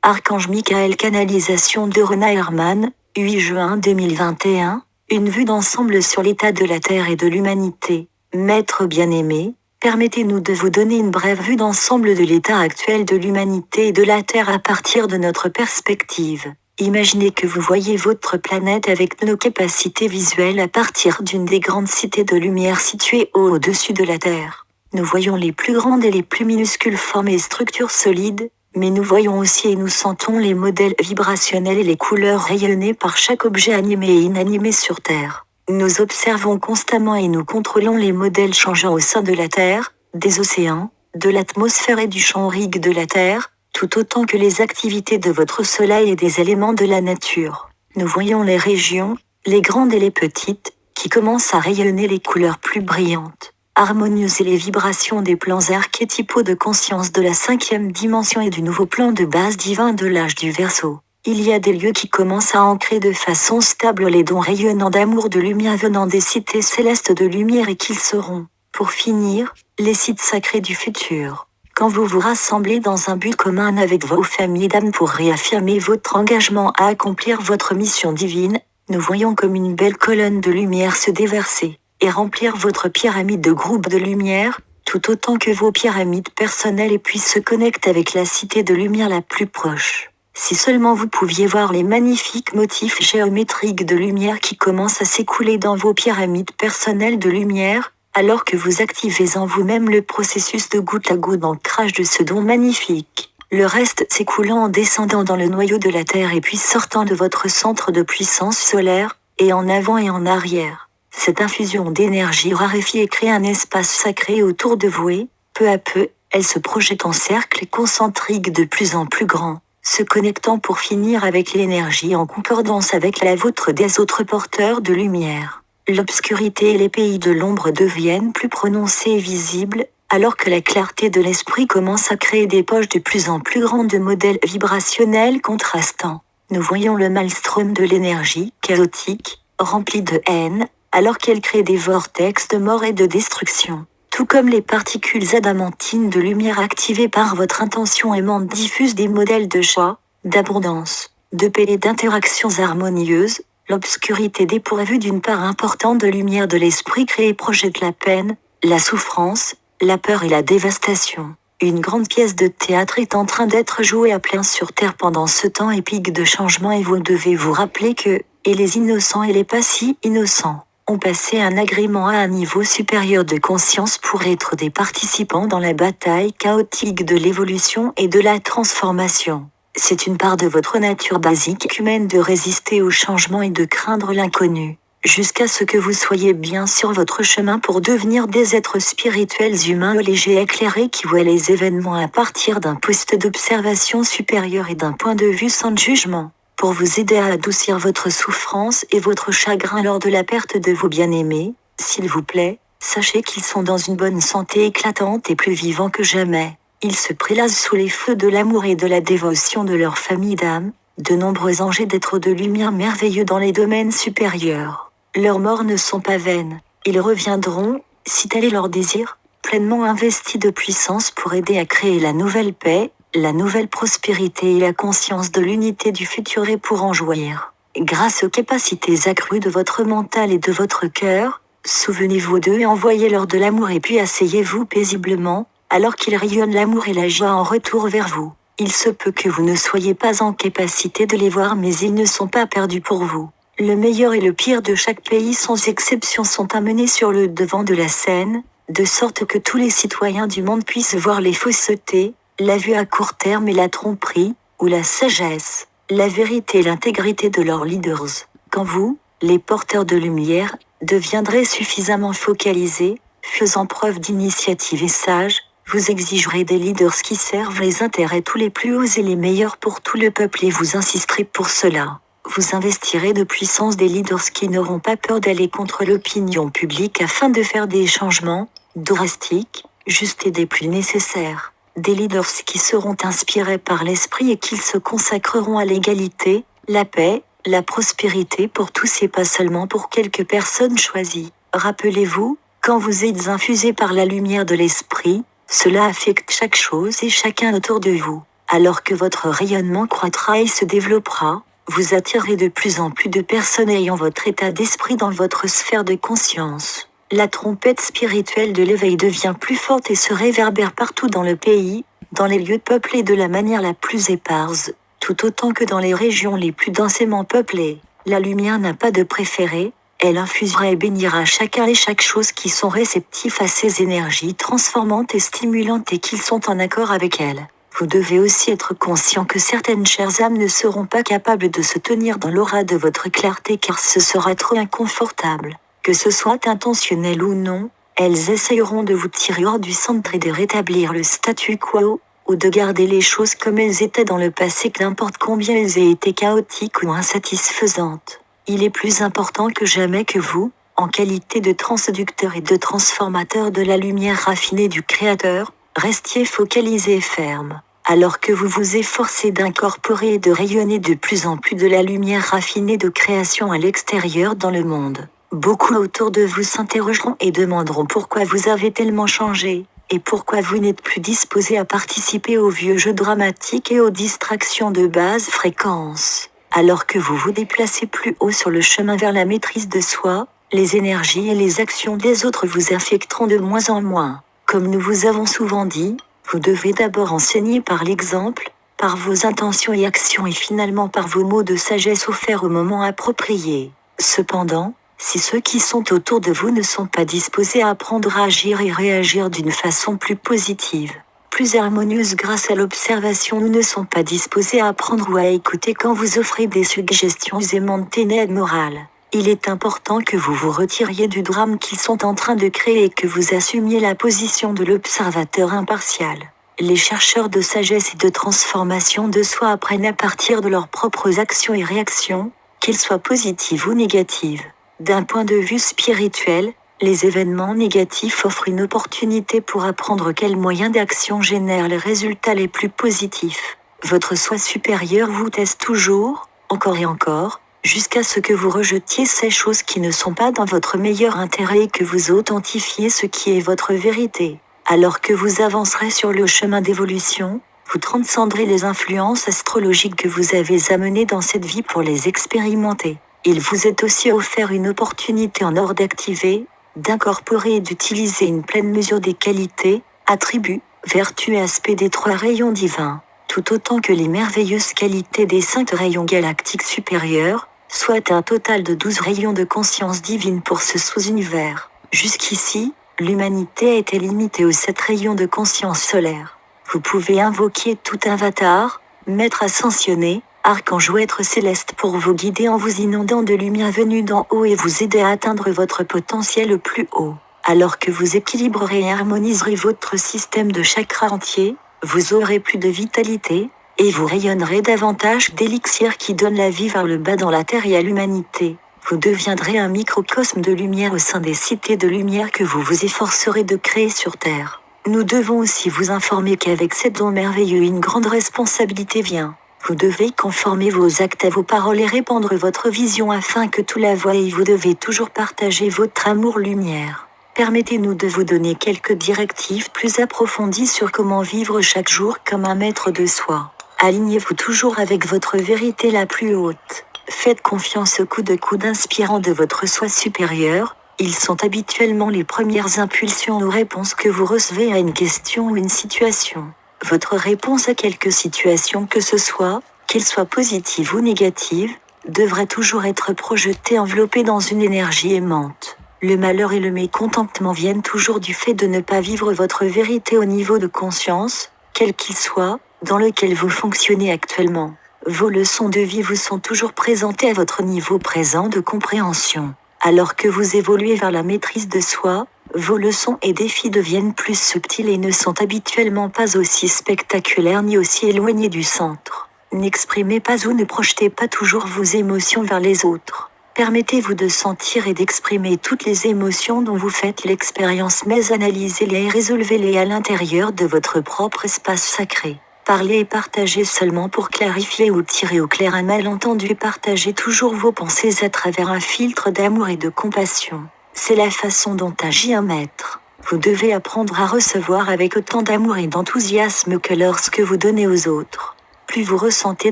Archange Michael, canalisation de Rona Herman, 8 juin 2021, une vue d'ensemble sur l'état de la Terre et de l'humanité. Maître bien-aimé, permettez-nous de vous donner une brève vue d'ensemble de l'état actuel de l'humanité et de la Terre à partir de notre perspective. Imaginez que vous voyez votre planète avec nos capacités visuelles à partir d'une des grandes cités de lumière situées au-dessus de la Terre. Nous voyons les plus grandes et les plus minuscules formes et structures solides, mais nous voyons aussi et nous sentons les modèles vibrationnels et les couleurs rayonnées par chaque objet animé et inanimé sur Terre. Nous observons constamment et nous contrôlons les modèles changeants au sein de la Terre, des océans, de l'atmosphère et du champ aurique de la Terre, tout autant que les activités de votre soleil et des éléments de la nature. Nous voyons les régions, les grandes et les petites, qui commencent à rayonner les couleurs plus brillantes, harmonieuses et les vibrations des plans archétypaux de conscience de la 5e dimension et du nouveau plan de base divin de l'âge du Verseau. Il y a des lieux qui commencent à ancrer de façon stable les dons rayonnants d'amour de lumière venant des cités célestes de lumière et qu'ils seront, pour finir, les sites sacrés du futur. Quand vous vous rassemblez dans un but commun avec vos familles d'âmes pour réaffirmer votre engagement à accomplir votre mission divine, nous voyons comme une belle colonne de lumière se déverser et remplir votre pyramide de groupes de lumière, tout autant que vos pyramides personnelles et puis se connectent avec la cité de lumière la plus proche. Si seulement vous pouviez voir les magnifiques motifs géométriques de lumière qui commencent à s'écouler dans vos pyramides personnelles de lumière, alors que vous activez en vous-même le processus de goutte à goutte d'ancrage de ce don magnifique. Le reste s'écoulant en descendant dans le noyau de la Terre et puis sortant de votre centre de puissance solaire, et en avant et en arrière. Cette infusion d'énergie raréfie et crée un espace sacré autour de vous et, peu à peu, elle se projette en cercle concentrique de plus en plus grand, se connectant pour finir avec l'énergie en concordance avec la vôtre des autres porteurs de lumière. L'obscurité et les pays de l'ombre deviennent plus prononcés et visibles, alors que la clarté de l'esprit commence à créer des poches de plus en plus grandes de modèles vibrationnels contrastants. Nous voyons le maelstrom de l'énergie, chaotique, rempli de haine, alors qu'elle crée des vortex de mort et de destruction. Tout comme les particules adamantines de lumière activées par votre intention aimante diffusent des modèles de joie, d'abondance, de paix et d'interactions harmonieuses, l'obscurité dépourvue d'une part importante de lumière de l'esprit crée et projette la peine, la souffrance, la peur et la dévastation. Une grande pièce de théâtre est en train d'être jouée à plein sur Terre pendant ce temps épique de changement et vous devez vous rappeler que, et les innocents et les pas si innocents, ont passé un agrément à un niveau supérieur de conscience pour être des participants dans la bataille chaotique de l'évolution et de la transformation. C'est une part de votre nature basique humaine de résister au changement et de craindre l'inconnu, jusqu'à ce que vous soyez bien sur votre chemin pour devenir des êtres spirituels humains légers et éclairés qui voient les événements à partir d'un poste d'observation supérieur et d'un point de vue sans jugement, pour vous aider à adoucir votre souffrance et votre chagrin lors de la perte de vos bien-aimés. S'il vous plaît, sachez qu'ils sont dans une bonne santé éclatante et plus vivants que jamais. Ils se prélasent sous les feux de l'amour et de la dévotion de leur famille d'âme, de nombreux anges et d'êtres de lumière merveilleux dans les domaines supérieurs. Leurs morts ne sont pas vaines, ils reviendront, si tel est leur désir, pleinement investis de puissance pour aider à créer la nouvelle paix, la nouvelle prospérité et la conscience de l'unité du futur et pour en jouir. Grâce aux capacités accrues de votre mental et de votre cœur, souvenez-vous d'eux et envoyez-leur de l'amour et puis asseyez-vous paisiblement, alors qu'ils rayonnent l'amour et la joie en retour vers vous. Il se peut que vous ne soyez pas en capacité de les voir mais ils ne sont pas perdus pour vous. Le meilleur et le pire de chaque pays sans exception sont amenés sur le devant de la scène, de sorte que tous les citoyens du monde puissent voir les faussetés, la vue à court terme et la tromperie, ou la sagesse, la vérité et l'intégrité de leurs leaders. Quand vous, les porteurs de lumière, deviendrez suffisamment focalisés, faisant preuve d'initiative et sage, vous exigerez des leaders qui servent les intérêts tous les plus hauts et les meilleurs pour tout le peuple et vous insisterez pour cela. Vous investirez de puissance des leaders qui n'auront pas peur d'aller contre l'opinion publique afin de faire des changements, drastiques, justes et des plus nécessaires. Des leaders qui seront inspirés par l'esprit et qui se consacreront à l'égalité, la paix, la prospérité pour tous et pas seulement pour quelques personnes choisies. Rappelez-vous, quand vous êtes infusé par la lumière de l'esprit, cela affecte chaque chose et chacun autour de vous. Alors que votre rayonnement croîtra et se développera, vous attirerez de plus en plus de personnes ayant votre état d'esprit dans votre sphère de conscience. La trompette spirituelle de l'éveil devient plus forte et se réverbère partout dans le pays, dans les lieux peuplés de la manière la plus éparse, tout autant que dans les régions les plus densément peuplées. La lumière n'a pas de préféré, elle infusera et bénira chacun et chaque chose qui sont réceptifs à ces énergies transformantes et stimulantes et qui sont en accord avec elle. Vous devez aussi être conscient que certaines chères âmes ne seront pas capables de se tenir dans l'aura de votre clarté car ce sera trop inconfortable. Que ce soit intentionnel ou non, elles essayeront de vous tirer hors du centre et de rétablir le statu quo, ou de garder les choses comme elles étaient dans le passé qu'importe combien elles aient été chaotiques ou insatisfaisantes. Il est plus important que jamais que vous, en qualité de transducteur et de transformateur de la lumière raffinée du Créateur, restiez focalisé et ferme. Alors que vous vous efforcez d'incorporer et de rayonner de plus en plus de la lumière raffinée de création à l'extérieur dans le monde, beaucoup autour de vous s'interrogeront et demanderont pourquoi vous avez tellement changé, et pourquoi vous n'êtes plus disposé à participer aux vieux jeux dramatiques et aux distractions de basse fréquence. Alors que vous vous déplacez plus haut sur le chemin vers la maîtrise de soi, les énergies et les actions des autres vous affecteront de moins en moins. Comme nous vous avons souvent dit, vous devez d'abord enseigner par l'exemple, par vos intentions et actions et finalement par vos mots de sagesse offerts au moment approprié. Cependant, si ceux qui sont autour de vous ne sont pas disposés à apprendre à agir et réagir d'une façon plus positive, plus harmonieuse grâce à l'observation ou ne sont pas disposés à apprendre ou à écouter quand vous offrez des suggestions aimantes et d'aide morale, il est important que vous vous retiriez du drame qu'ils sont en train de créer et que vous assumiez la position de l'observateur impartial. Les chercheurs de sagesse et de transformation de soi apprennent à partir de leurs propres actions et réactions, qu'elles soient positives ou négatives. D'un point de vue spirituel, les événements négatifs offrent une opportunité pour apprendre quels moyens d'action génèrent les résultats les plus positifs. Votre soi supérieur vous teste toujours, encore et encore, jusqu'à ce que vous rejetiez ces choses qui ne sont pas dans votre meilleur intérêt et que vous authentifiez ce qui est votre vérité. Alors que vous avancerez sur le chemin d'évolution, vous transcenderez les influences astrologiques que vous avez amenées dans cette vie pour les expérimenter. Il vous est aussi offert une opportunité en or d'activer, d'incorporer et d'utiliser une pleine mesure des qualités, attributs, vertus et aspects des 3 rayons divins, tout autant que les merveilleuses qualités des 5 rayons galactiques supérieurs, soit un total de 12 rayons de conscience divine pour ce sous-univers. Jusqu'ici, l'humanité a été limitée aux 7 rayons de conscience solaire. Vous pouvez invoquer tout avatar, maître ascensionné, archange ou être céleste pour vous guider en vous inondant de lumière venue d'en haut et vous aider à atteindre votre potentiel le plus haut. Alors que vous équilibrerez et harmoniserez votre système de chakras entier, vous aurez plus de vitalité, et vous rayonnerez davantage d'élixir qui donne la vie vers le bas dans la terre et à l'humanité. Vous deviendrez un microcosme de lumière au sein des cités de lumière que vous vous efforcerez de créer sur terre. Nous devons aussi vous informer qu'avec cet don merveilleux une grande responsabilité vient. Vous devez conformer vos actes à vos paroles et répandre votre vision afin que tout la voie et vous devez toujours partager votre amour-lumière. Permettez-nous de vous donner quelques directives plus approfondies sur comment vivre chaque jour comme un maître de soi. Alignez-vous toujours avec votre vérité la plus haute. Faites confiance au coup de coude inspirant de votre soi supérieur. Ils sont habituellement les premières impulsions ou réponses que vous recevez à une question ou une situation. Votre réponse à quelque situation que ce soit, qu'elle soit positive ou négative, devrait toujours être projetée enveloppée dans une énergie aimante. Le malheur et le mécontentement viennent toujours du fait de ne pas vivre votre vérité au niveau de conscience, quel qu'il soit, dans lequel vous fonctionnez actuellement. Vos leçons de vie vous sont toujours présentées à votre niveau présent de compréhension. Alors que vous évoluez vers la maîtrise de soi, vos leçons et défis deviennent plus subtils et ne sont habituellement pas aussi spectaculaires ni aussi éloignés du centre. N'exprimez pas ou ne projetez pas toujours vos émotions vers les autres. Permettez-vous de sentir et d'exprimer toutes les émotions dont vous faites l'expérience, mais analysez-les et résolvez-les à l'intérieur de votre propre espace sacré. Parlez et partagez seulement pour clarifier ou tirer au clair un malentendu et partagez toujours vos pensées à travers un filtre d'amour et de compassion. C'est la façon dont agit un maître. Vous devez apprendre à recevoir avec autant d'amour et d'enthousiasme que lorsque vous donnez aux autres. Plus vous ressentez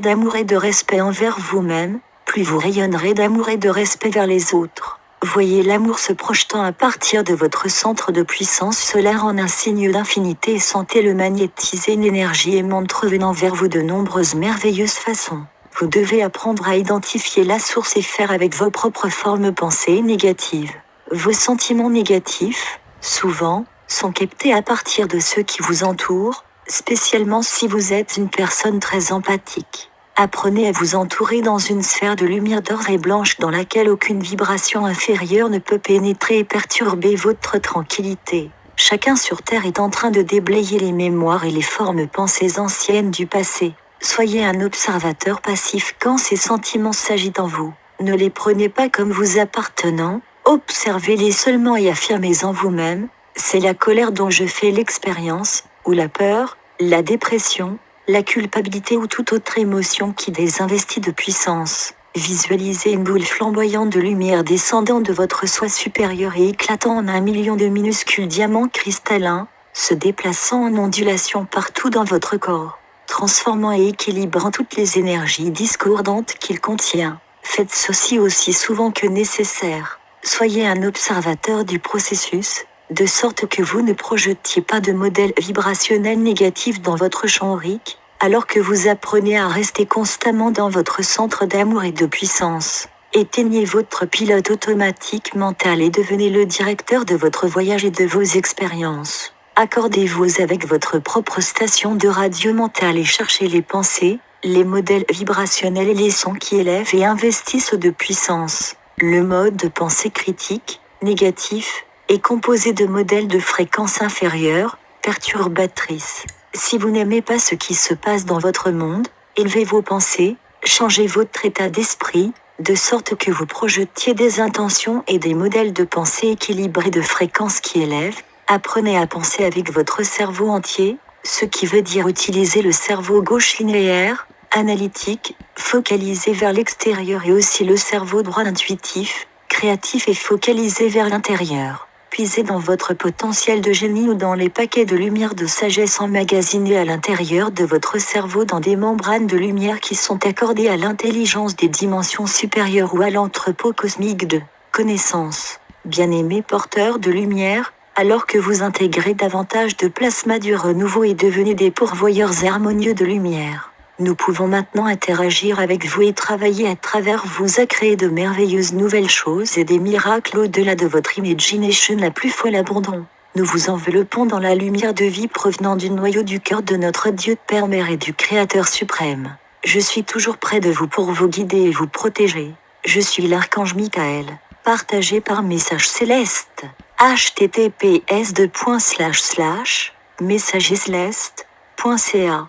d'amour et de respect envers vous-même, plus vous rayonnerez d'amour et de respect vers les autres. Voyez l'amour se projetant à partir de votre centre de puissance solaire en un signe d'infinité et sentez-le magnétiser une énergie aimante revenant vers vous de nombreuses merveilleuses façons. Vous devez apprendre à identifier la source et faire avec vos propres formes pensées négatives. Vos sentiments négatifs, souvent, sont captés à partir de ceux qui vous entourent, spécialement si vous êtes une personne très empathique. Apprenez à vous entourer dans une sphère de lumière d'or et blanche dans laquelle aucune vibration inférieure ne peut pénétrer et perturber votre tranquillité. Chacun sur Terre est en train de déblayer les mémoires et les formes pensées anciennes du passé. Soyez un observateur passif quand ces sentiments s'agitent en vous. Ne les prenez pas comme vous appartenant, observez-les seulement et affirmez en vous-même, c'est la colère dont je fais l'expérience, ou la peur, la dépression, la culpabilité ou toute autre émotion qui désinvestit de puissance. Visualisez une boule flamboyante de lumière descendant de votre soi supérieur et éclatant en 1 million de minuscules diamants cristallins, se déplaçant en ondulation partout dans votre corps, transformant et équilibrant toutes les énergies discordantes qu'il contient. Faites ceci aussi souvent que nécessaire. Soyez un observateur du processus, de sorte que vous ne projetiez pas de modèle vibrationnel négatif dans votre champ aurique, alors que vous apprenez à rester constamment dans votre centre d'amour et de puissance. Éteignez votre pilote automatique mental et devenez le directeur de votre voyage et de vos expériences. Accordez-vous avec votre propre station de radio mentale et cherchez les pensées, les modèles vibrationnels et les sons qui élèvent et investissent de puissance. Le mode de pensée critique, négatif, est composé de modèles de fréquence inférieure, perturbatrices. Si vous n'aimez pas ce qui se passe dans votre monde, élevez vos pensées, changez votre état d'esprit, de sorte que vous projetiez des intentions et des modèles de pensée équilibrés de fréquences qui élèvent. Apprenez à penser avec votre cerveau entier, ce qui veut dire utiliser le cerveau gauche linéaire, analytique, focalisé vers l'extérieur et aussi le cerveau droit intuitif, créatif et focalisé vers l'intérieur. Puisez dans votre potentiel de génie ou dans les paquets de lumière de sagesse emmagasinés à l'intérieur de votre cerveau dans des membranes de lumière qui sont accordées à l'intelligence des dimensions supérieures ou à l'entrepôt cosmique de connaissance. Bien-aimés porteurs de lumière, alors que vous intégrez davantage de plasma du renouveau et devenez des pourvoyeurs harmonieux de lumière. Nous pouvons maintenant interagir avec vous et travailler à travers vous à créer de merveilleuses nouvelles choses et des miracles au-delà de votre imagination la plus folle abondante. Nous vous enveloppons dans la lumière de vie provenant du noyau du cœur de notre Dieu Père Mère et du Créateur suprême. Je suis toujours près de vous pour vous guider et vous protéger. Je suis l'archange Michael. Partagé par message céleste. https://messagescelestes.ca